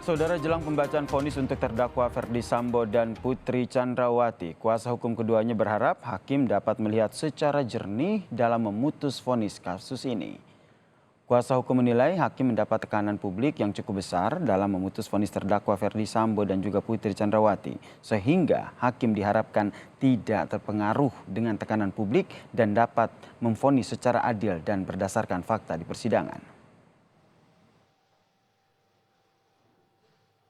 Saudara, jelang pembacaan vonis untuk terdakwa Ferdy Sambo dan Putri Chandrawati, kuasa hukum keduanya berharap hakim dapat melihat secara jernih dalam memutus vonis kasus ini. Kuasa hukum menilai hakim mendapat tekanan publik yang cukup besar dalam memutus vonis terdakwa Ferdy Sambo dan juga Putri Chandrawati, sehingga hakim diharapkan tidak terpengaruh dengan tekanan publik dan dapat memvonis secara adil dan berdasarkan fakta di persidangan.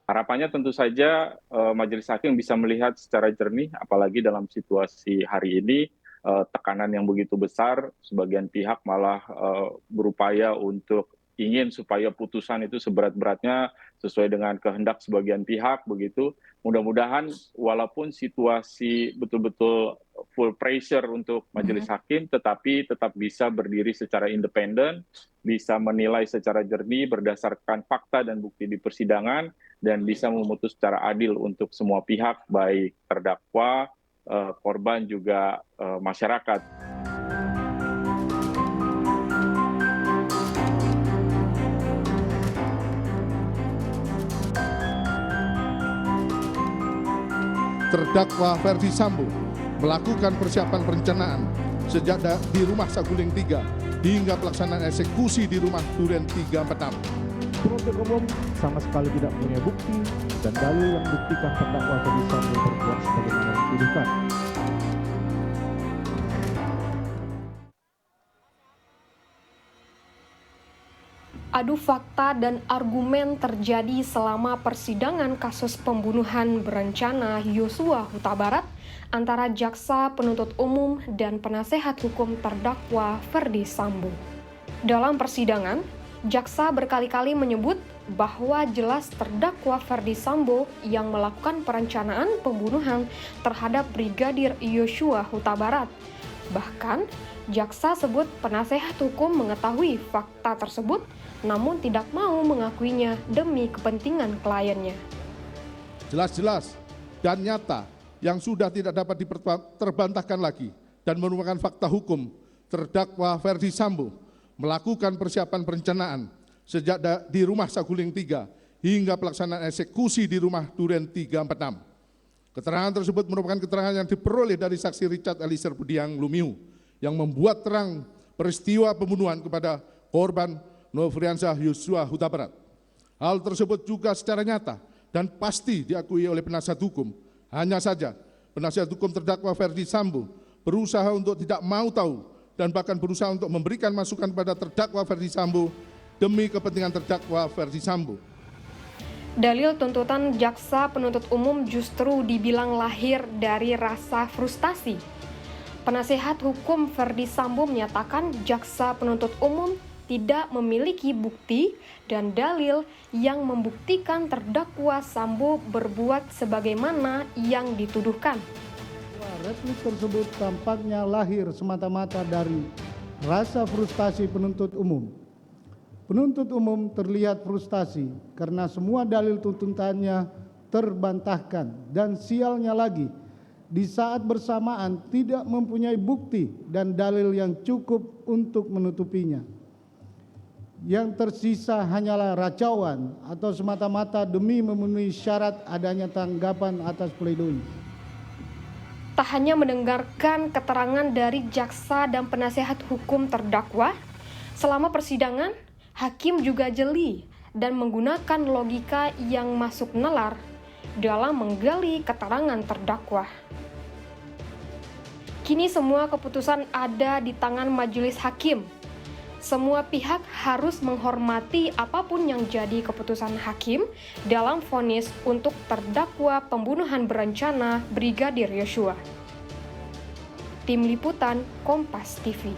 Harapannya tentu saja majelis hakim bisa melihat secara jernih, apalagi dalam situasi hari ini tekanan yang begitu besar, sebagian pihak malah berupaya untuk ingin supaya putusan itu seberat-beratnya sesuai dengan kehendak sebagian pihak begitu. Mudah-mudahan walaupun situasi betul-betul full pressure untuk majelis hakim, tetapi tetap bisa berdiri secara independen, bisa menilai secara jernih berdasarkan fakta dan bukti di persidangan, dan bisa memutus secara adil untuk semua pihak, baik terdakwa, korban, juga masyarakat. Terdakwa Ferdy Sambo melakukan persiapan perencanaan sejak di rumah Saguling 3 hingga pelaksanaan eksekusi di rumah Duren 346. Penuntut umum sama sekali tidak punya bukti dan dalil yang membuktikan terdakwa Ferdy Sambo berbuat sebagaimana dituduhkan. Adu fakta dan argumen terjadi selama persidangan kasus pembunuhan berencana Yosua Huta Barat antara jaksa penuntut umum dan penasehat hukum terdakwa Ferdy Sambo. Dalam persidangan, jaksa berkali-kali menyebut bahwa jelas terdakwa Ferdy Sambo yang melakukan perencanaan pembunuhan terhadap Brigadir Yosua Huta Barat. Bahkan, jaksa sebut penasehat hukum mengetahui fakta tersebut namun tidak mau mengakuinya demi kepentingan kliennya. Jelas-jelas dan nyata yang sudah tidak dapat terbantahkan lagi dan merupakan fakta hukum, terdakwa Ferdy Sambo melakukan persiapan perencanaan sejak di rumah Saguling 3 hingga pelaksanaan eksekusi di rumah Duren 346. Keterangan tersebut merupakan keterangan yang diperoleh dari saksi Richard Eliezer Budiang Lumiu yang membuat terang peristiwa pembunuhan kepada korban Nofriansah Yosua Huta Barat. Hal tersebut juga secara nyata dan pasti diakui oleh penasihat hukum. Hanya saja penasihat hukum terdakwa Ferdy Sambo berusaha untuk tidak mau tahu dan bahkan berusaha untuk memberikan masukan pada terdakwa Ferdy Sambo demi kepentingan terdakwa Ferdy Sambo. Dalil tuntutan jaksa penuntut umum justru dibilang lahir dari rasa frustasi. Penasehat hukum Ferdy Sambo menyatakan jaksa penuntut umum tidak memiliki bukti dan dalil yang membuktikan terdakwa Sambo berbuat sebagaimana yang dituduhkan. Replik tersebut tampaknya lahir semata-mata dari rasa frustasi penuntut umum. Penuntut umum terlihat frustasi karena semua dalil tuntutannya terbantahkan dan sialnya lagi di saat bersamaan tidak mempunyai bukti dan dalil yang cukup untuk menutupinya. Yang tersisa hanyalah racauan atau semata-mata demi memenuhi syarat adanya tanggapan atas pledoi. Tak hanya mendengarkan keterangan dari jaksa dan penasehat hukum terdakwa, selama persidangan, hakim juga jeli dan menggunakan logika yang masuk nalar dalam menggali keterangan terdakwa. Kini semua keputusan ada di tangan majelis hakim. Semua pihak harus menghormati apapun yang jadi keputusan hakim dalam vonis untuk terdakwa pembunuhan berencana Brigadir Yosua. Tim Liputan Kompas TV.